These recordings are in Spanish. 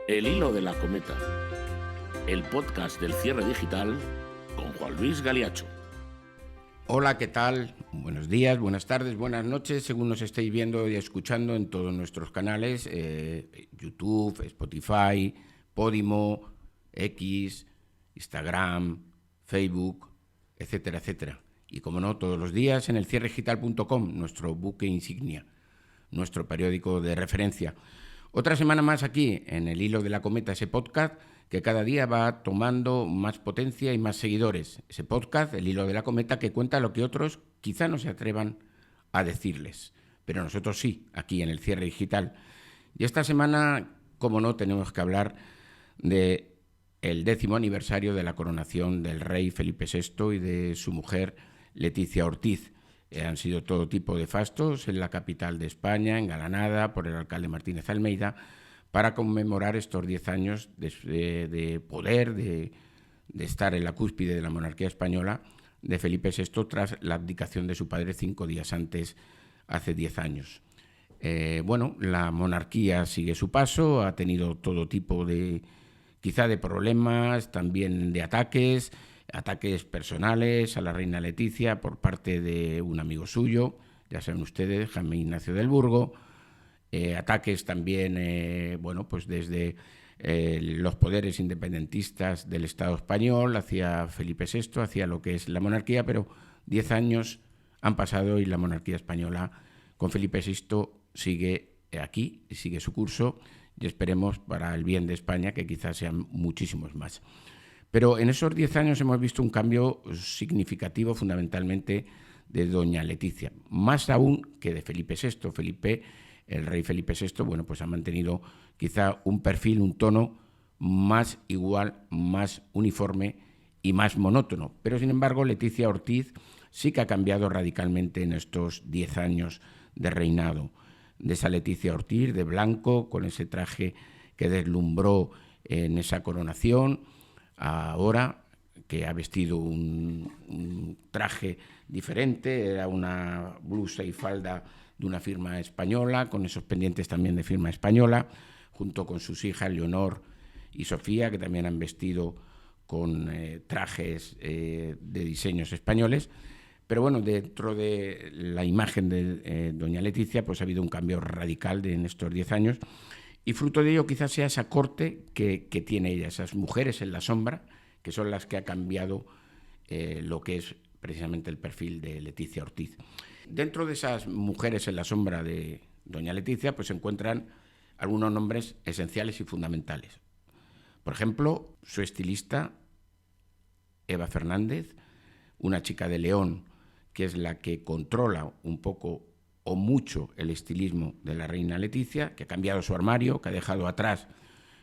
El hilo de la cometa, el podcast del cierre digital con Juan Luis Galiacho. Hola, ¿qué tal? Buenos días, buenas tardes, buenas noches, según nos estéis viendo y escuchando en todos nuestros canales, YouTube, Spotify, Podimo, X, Instagram, Facebook, etcétera, etcétera. Y como no, todos los días en el cierredigital.com, nuestro buque insignia, nuestro periódico de referencia. Otra semana más aquí, en el hilo de la cometa, ese podcast que cada día va tomando más potencia y más seguidores. Ese podcast, el hilo de la cometa, que cuenta lo que otros quizá no se atrevan a decirles. Pero nosotros sí, aquí en el cierre digital. Y esta semana, como no, tenemos que hablar del 10º aniversario de la coronación del rey Felipe VI y de su mujer Leticia Ortiz. Han sido todo tipo de fastos en la capital de España, engalanada por el alcalde Martínez Almeida, para conmemorar estos 10 años de poder, de estar en la cúspide de la monarquía española de Felipe VI tras la abdicación de su padre 5 días antes, hace 10 años. La monarquía sigue su paso, ha tenido todo tipo de, quizá de problemas, también de ataques personales a la reina Leticia por parte de un amigo suyo, ya saben ustedes, Jaime Ignacio del Burgo, ataques también, desde los poderes independentistas del Estado español hacia Felipe VI, hacia lo que es la monarquía, pero 10 años han pasado y la monarquía española con Felipe VI sigue aquí, sigue su curso y esperemos para el bien de España que quizás sean muchísimos más. Pero en esos 10 años hemos visto un cambio significativo fundamentalmente de doña Leticia, más aún que de Felipe VI. El rey Felipe VI, ha mantenido quizá un perfil, un tono más igual, más uniforme y más monótono. Pero sin embargo, Leticia Ortiz sí que ha cambiado radicalmente en estos 10 años de reinado. De esa Leticia Ortiz de blanco, con ese traje que deslumbró en esa coronación, ahora que ha vestido un traje diferente, era una blusa y falda de una firma española, con esos pendientes también de firma española, junto con sus hijas Leonor y Sofía, que también han vestido con trajes de diseños españoles. Pero dentro de la imagen de doña Leticia, pues ha habido un cambio radical en estos 10 años, y fruto de ello quizás sea esa corte que tiene ella, esas mujeres en la sombra, que son las que ha cambiado lo que es precisamente el perfil de Leticia Ortiz. Dentro de esas mujeres en la sombra de doña Leticia, pues se encuentran algunos nombres esenciales y fundamentales. Por ejemplo, su estilista, Eva Fernández, una chica de León, que es la que controla un poco o mucho el estilismo de la reina Leticia, que ha cambiado su armario, que ha dejado atrás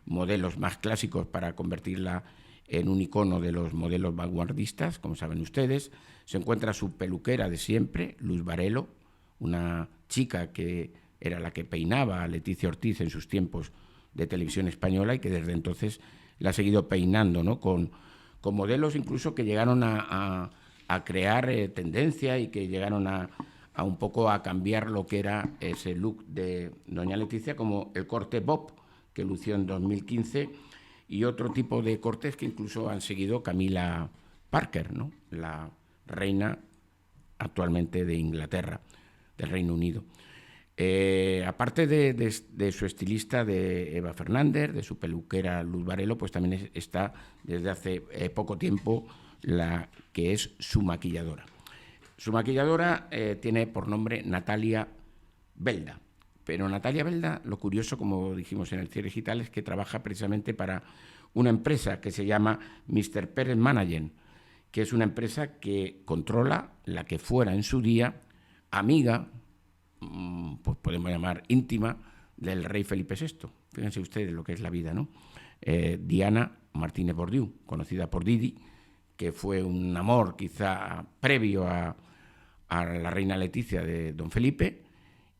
modelos más clásicos para convertirla en un icono de los modelos vanguardistas, como saben ustedes. Se encuentra su peluquera de siempre, Luz Varelo, una chica que era la que peinaba a Leticia Ortiz en sus tiempos de televisión española y que desde entonces la ha seguido peinando, ¿no? con modelos incluso que llegaron a crear tendencia y que llegaron a un poco a cambiar lo que era ese look de doña Leticia, como el corte Bob, que lució en 2015, y otro tipo de cortes que incluso han seguido Camilla Parker, ¿no? La reina actualmente de Inglaterra, del Reino Unido. Aparte de su estilista, de Eva Fernández, de su peluquera Luz Varelo, pues también está desde hace poco tiempo la que es su maquilladora. Su maquilladora tiene por nombre Natalia Belda. Pero Natalia Belda, lo curioso, como dijimos en el cierre digital, es que trabaja precisamente para una empresa que se llama Mr. Pérez Management, que es una empresa que controla la que fuera en su día amiga, pues podemos llamar íntima, del rey Felipe VI. Fíjense ustedes lo que es la vida, ¿no? Diana Martínez Bordiú, conocida por Didi, que fue un amor quizá previo a la reina Leticia de don Felipe,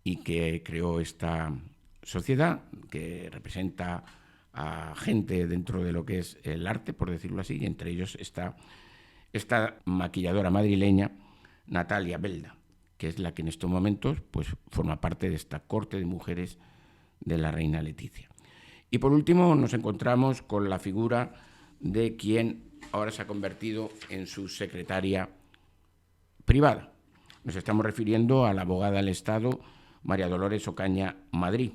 y que creó esta sociedad que representa a gente dentro de lo que es el arte, por decirlo así, y entre ellos está esta maquilladora madrileña, Natalia Belda, que es la que en estos momentos pues forma parte de esta corte de mujeres de la reina Leticia. Y por último nos encontramos con la figura de quien ahora se ha convertido en su secretaria privada. Nos estamos refiriendo a la abogada del Estado, María Dolores Ocaña Madrid,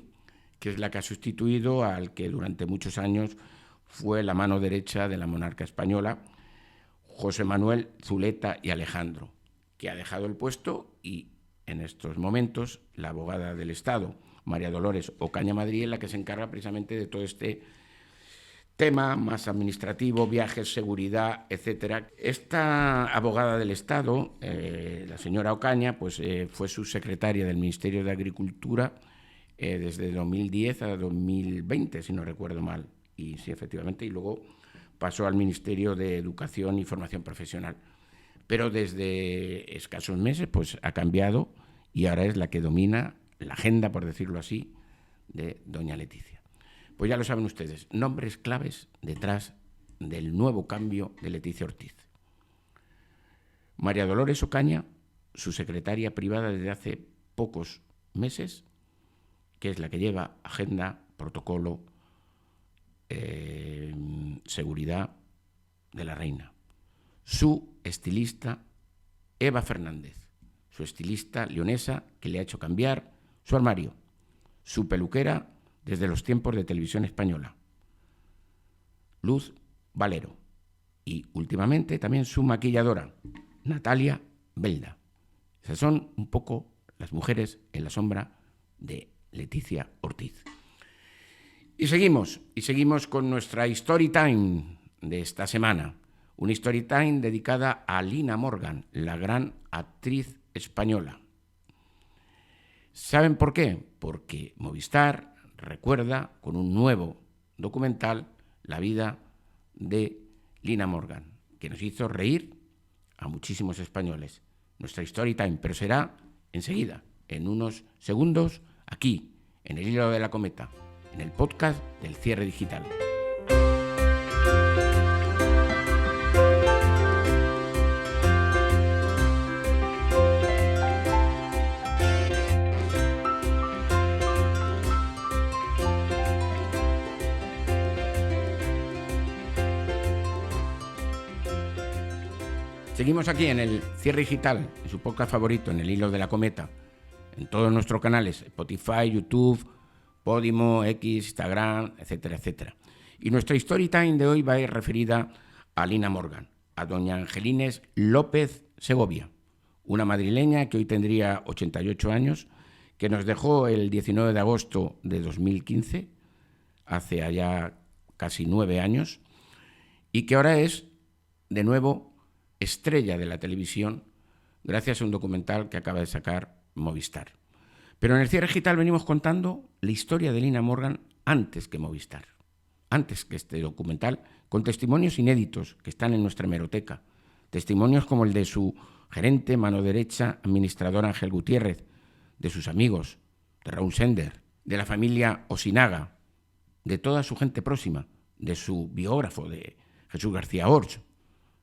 que es la que ha sustituido al que durante muchos años fue la mano derecha de la monarca española, José Manuel Zuleta y Alejandro, que ha dejado el puesto, y en estos momentos la abogada del Estado, María Dolores Ocaña Madrid, es la que se encarga precisamente de todo este tema más administrativo, viajes, seguridad, etcétera. Esta abogada del Estado, la señora Ocaña, pues fue subsecretaria del Ministerio de Agricultura desde 2010 a 2020, si no recuerdo mal. Y sí, efectivamente, y luego pasó al Ministerio de Educación y Formación Profesional. Pero desde escasos meses pues ha cambiado y ahora es la que domina la agenda, por decirlo así, de doña Leticia. Pues ya lo saben ustedes, nombres claves detrás del nuevo cambio de Leticia Ortiz. María Dolores Ocaña, su secretaria privada desde hace pocos meses, que es la que lleva agenda, protocolo, seguridad de la reina. Su estilista, Eva Fernández, su estilista leonesa, que le ha hecho cambiar su armario. Su peluquera desde los tiempos de Televisión Española, Luz Valero. Y últimamente también su maquilladora, Natalia Belda. Esas son un poco las mujeres en la sombra de Leticia Ortiz. Y seguimos con nuestra Story Time de esta semana. Una Story Time dedicada a Lina Morgan, la gran actriz española. ¿Saben por qué? Porque Movistar recuerda con un nuevo documental la vida de Lina Morgan, que nos hizo reír a muchísimos españoles. Nuestra Story Time, pero será enseguida, en unos segundos, aquí, en el hilo de la cometa, en el podcast del Cierre Digital. Seguimos aquí en el Cierre Digital, en su podcast favorito, en el hilo de la cometa, en todos nuestros canales, Spotify, YouTube, Podimo, X, Instagram, etcétera, etcétera. Y nuestra Story Time de hoy va a ir referida a Lina Morgan, a doña Angelines López Segovia, una madrileña que hoy tendría 88 años, que nos dejó el 19 de agosto de 2015, hace allá casi 9 años, y que ahora es, de nuevo, estrella de la televisión gracias a un documental que acaba de sacar Movistar. Pero en el Cierre Digital venimos contando la historia de Lina Morgan antes que Movistar, antes que este documental, con testimonios inéditos que están en nuestra hemeroteca. Testimonios como el de su gerente, mano derecha, administrador Ángel Gutiérrez, de sus amigos, de Raúl Sender, de la familia Osinaga, de toda su gente próxima, de su biógrafo, de Jesús García Orch.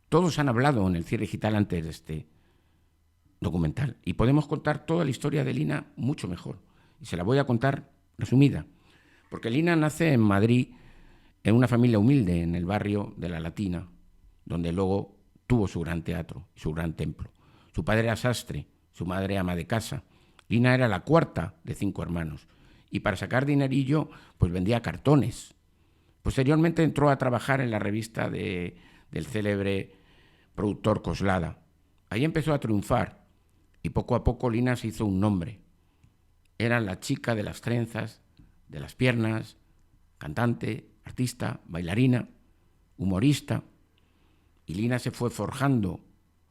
Todos han hablado en el Cierre Digital antes de este documental y podemos contar toda la historia de Lina mucho mejor. Y se la voy a contar resumida, porque Lina nace en Madrid en una familia humilde en el barrio de La Latina, donde luego tuvo su gran teatro y su gran templo. Su padre era sastre, su madre ama de casa. Lina era la cuarta de 5 hermanos y para sacar dinerillo pues vendía cartones. Posteriormente entró a trabajar en la revista del célebre productor Coslada. Ahí empezó a triunfar y poco a poco Lina se hizo un nombre. Era la chica de las trenzas, de las piernas, cantante, artista, bailarina, humorista. Y Lina se fue forjando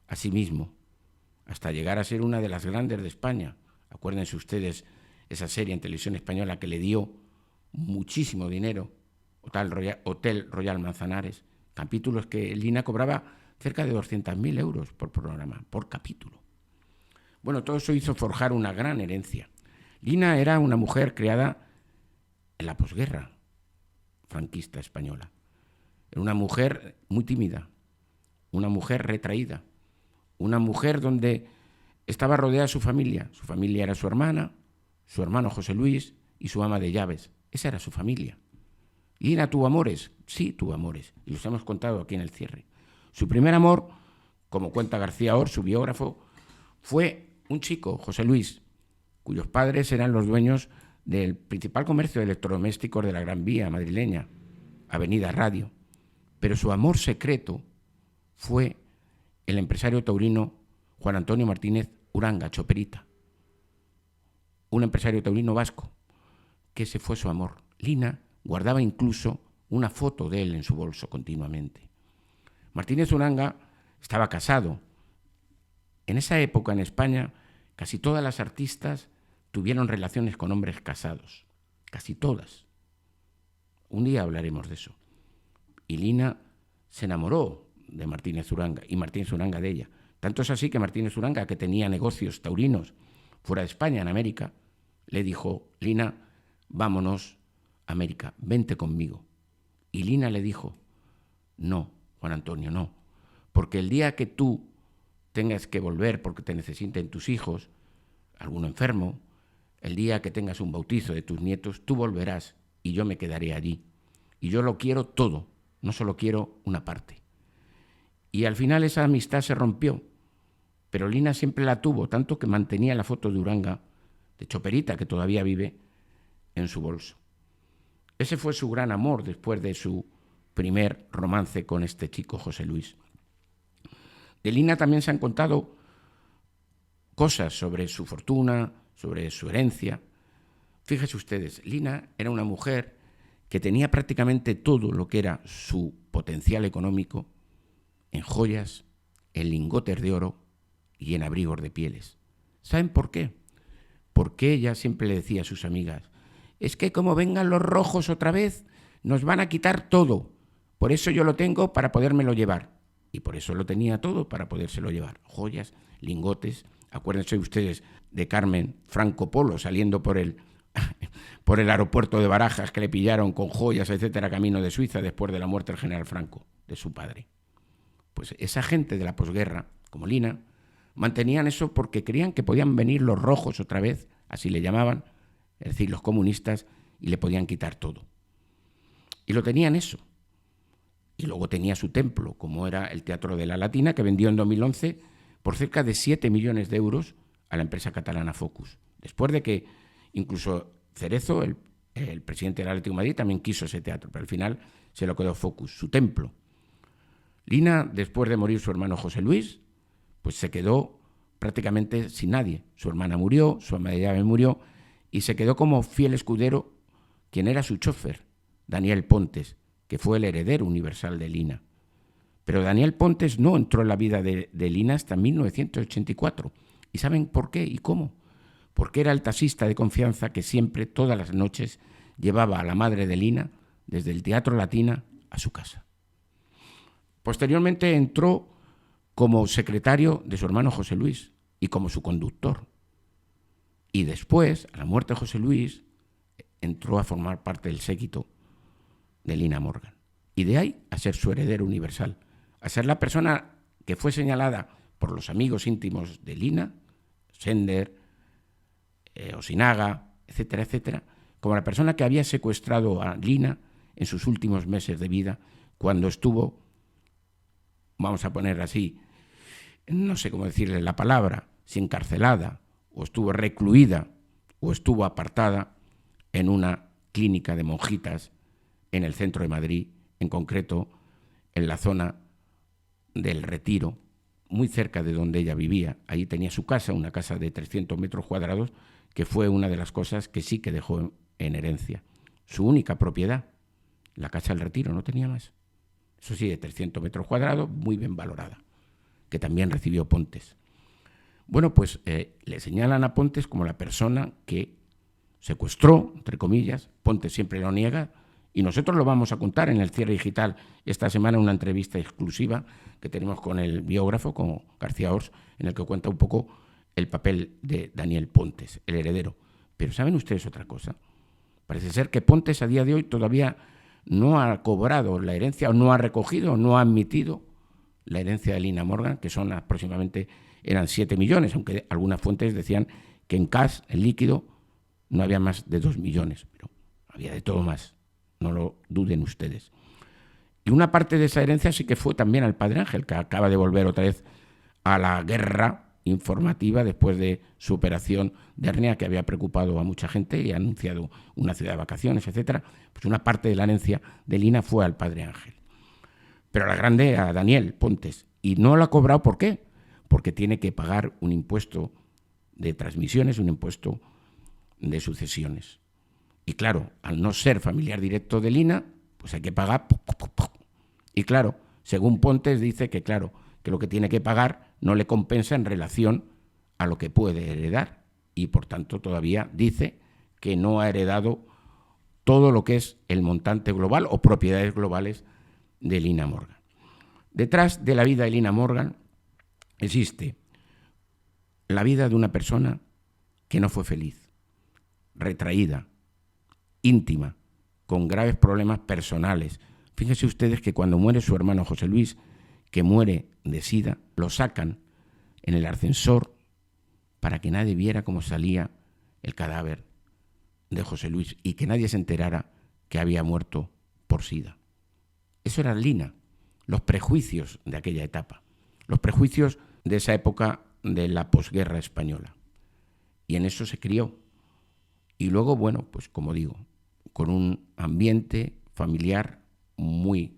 a sí mismo hasta llegar a ser una de las grandes de España. Acuérdense ustedes esa serie en Televisión Española que le dio muchísimo dinero, Hotel Royal Manzanares, capítulos que Lina cobraba cerca de 200.000 euros por programa, por capítulo. Bueno, todo eso hizo forjar una gran herencia. Lina era una mujer creada en la posguerra franquista española. Era una mujer muy tímida, una mujer retraída, una mujer donde estaba rodeada de su familia. Su familia era su hermana, su hermano José Luis y su ama de llaves. Esa era su familia. Lina tuvo amores, sí tuvo amores, y los hemos contado aquí en el cierre. Su primer amor, como cuenta García Ors, su biógrafo, fue un chico, José Luis, cuyos padres eran los dueños del principal comercio de electrodomésticos de la Gran Vía madrileña, Avenida Radio. Pero su amor secreto fue el empresario taurino Juan Antonio Martínez Uranga, Choperita, un empresario taurino vasco, que ese fue su amor. Lina guardaba incluso una foto de él en su bolso continuamente. Martínez Uranga estaba casado. En esa época en España casi todas las artistas tuvieron relaciones con hombres casados, casi todas. Un día hablaremos de eso. Y Lina se enamoró de Martínez Uranga y Martínez Uranga de ella. Tanto es así que Martínez Uranga, que tenía negocios taurinos fuera de España, en América, le dijo: Lina, vámonos a América, vente conmigo. Y Lina le dijo: no, Juan Antonio, no, porque el día que tú tengas que volver porque te necesiten tus hijos, alguno enfermo, el día que tengas un bautizo de tus nietos, tú volverás y yo me quedaré allí. Y yo lo quiero todo, no solo quiero una parte. Y al final esa amistad se rompió, pero Lina siempre la tuvo, tanto que mantenía la foto de Uranga, de Choperita, que todavía vive, en su bolso. Ese fue su gran amor después de su primer romance con este chico José Luis. De Lina también se han contado cosas sobre su fortuna, sobre su herencia. Fíjense ustedes, Lina era una mujer que tenía prácticamente todo lo que era su potencial económico en joyas, en lingotes de oro y en abrigos de pieles. ¿Saben por qué? Porque ella siempre le decía a sus amigas: es que como vengan los rojos otra vez, nos van a quitar todo. Por eso yo lo tengo para podérmelo llevar. Y por eso lo tenía todo para podérselo llevar. Joyas, lingotes. Acuérdense ustedes de Carmen Franco Polo saliendo por el aeropuerto de Barajas, que le pillaron con joyas, etcétera, camino de Suiza después de la muerte del general Franco, de su padre. Pues esa gente de la posguerra, como Lina, mantenían eso porque creían que podían venir los rojos otra vez, así le llamaban, es decir, los comunistas, y le podían quitar todo. Y lo tenían eso. Y luego tenía su templo, como era el Teatro de la Latina, que vendió en 2011 por cerca de 7 millones de euros a la empresa catalana Focus. Después de que incluso Cerezo, el presidente del Atlético de Madrid, también quiso ese teatro, pero al final se lo quedó Focus, su templo. Lina, después de morir su hermano José Luis, pues se quedó prácticamente sin nadie. Su hermana murió, su ama de llave murió, y se quedó como fiel escudero quien era su chofer, Daniel Pontes, que fue el heredero universal de Lina. Pero Daniel Pontes no entró en la vida de Lina hasta 1984. ¿Y saben por qué y cómo? Porque era el taxista de confianza que siempre, todas las noches, llevaba a la madre de Lina desde el Teatro Latina a su casa. Posteriormente entró como secretario de su hermano José Luis y como su conductor. Y después, a la muerte de José Luis, entró a formar parte del séquito de Lina Morgan. Y de ahí a ser su heredero universal, a ser la persona que fue señalada por los amigos íntimos de Lina, Sender, Osinaga, etcétera, etcétera, como la persona que había secuestrado a Lina en sus últimos meses de vida, cuando estuvo, vamos a poner así, no sé cómo decirle la palabra, si encarcelada, o estuvo recluida, o estuvo apartada en una clínica de monjitas en el centro de Madrid, en concreto en la zona del Retiro, muy cerca de donde ella vivía. Allí tenía su casa, una casa de 300 metros cuadrados, que fue una de las cosas que sí que dejó en herencia. Su única propiedad, la casa del Retiro, no tenía más. Eso sí, de 300 metros cuadrados, muy bien valorada, que también recibió Pontes. Bueno, pues le señalan a Pontes como la persona que secuestró, entre comillas. Pontes siempre lo niega, y nosotros lo vamos a contar en el cierre digital esta semana en una entrevista exclusiva que tenemos con el biógrafo, con García Ors, en el que cuenta un poco el papel de Daniel Pontes, el heredero. Pero ¿saben ustedes otra cosa? Parece ser que Pontes a día de hoy todavía no ha cobrado la herencia, o no ha recogido, o no ha admitido la herencia de Lina Morgan, que son aproximadamente, eran 7 millones, aunque algunas fuentes decían que en cash, en líquido, no había más de 2 millones, pero había de todo más. no lo duden ustedes. Y una parte de esa herencia sí que fue también al padre Ángel, que acaba de volver otra vez a la guerra informativa después de su operación de hernia, que había preocupado a mucha gente y ha anunciado una ciudad de vacaciones, etcétera. Pues una parte de la herencia de Lina fue al padre Ángel. Pero la grande a Daniel Pontes. Y no lo ha cobrado, ¿por qué? Porque tiene que pagar un impuesto de transmisiones, un impuesto de sucesiones. Y claro, al no ser familiar directo de Lina, pues hay que pagar. Y claro, según Pontes dice que claro, que lo que tiene que pagar no le compensa en relación a lo que puede heredar. Y por tanto todavía dice que no ha heredado todo lo que es el montante global o propiedades globales de Lina Morgan. Detrás de la vida de Lina Morgan existe la vida de una persona que no fue feliz, retraída, íntima, con graves problemas personales. Fíjense ustedes que cuando muere su hermano José Luis, que muere de SIDA, lo sacan en el ascensor para que nadie viera cómo salía el cadáver de José Luis y que nadie se enterara que había muerto por SIDA. Eso era Lina, los prejuicios de aquella etapa, los prejuicios de esa época de la posguerra española. Y en eso se crió. Y luego, bueno, pues como digo, con un ambiente familiar muy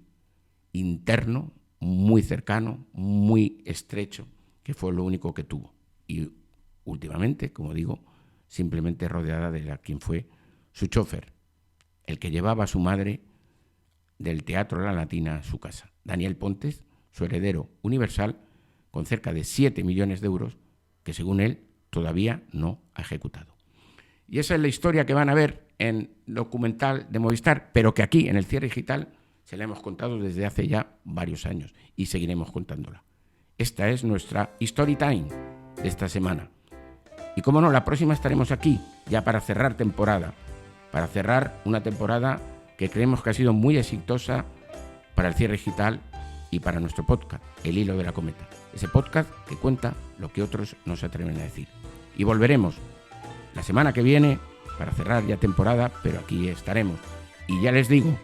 interno, muy cercano, muy estrecho, que fue lo único que tuvo. Y últimamente, como digo, simplemente rodeada de quien fue su chofer, el que llevaba a su madre del Teatro La Latina a su casa. Daniel Pontes, su heredero universal, con cerca de 7 millones de euros, que según él todavía no ha ejecutado. Y esa es la historia que van a ver en documental de Movistar, pero que aquí, en el Cierre Digital, se la hemos contado desde hace ya varios años y seguiremos contándola. Esta es nuestra Story Time de esta semana. Y cómo no, la próxima estaremos aquí, ya para cerrar temporada, para cerrar una temporada que creemos que ha sido muy exitosa para el Cierre Digital y para nuestro podcast, El Hilo de la Cometa. Ese podcast que cuenta lo que otros no se atreven a decir. Y volveremos la semana que viene para cerrar ya temporada, pero aquí estaremos. Y ya les digo,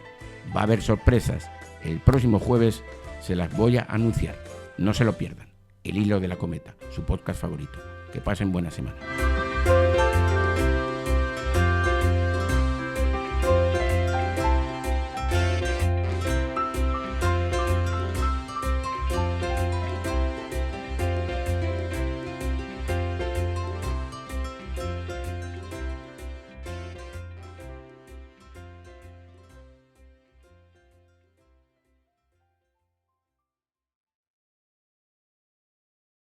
va a haber sorpresas. El próximo jueves se las voy a anunciar. No se lo pierdan. El Hilo de la Cometa, su podcast favorito. Que pasen buena semana.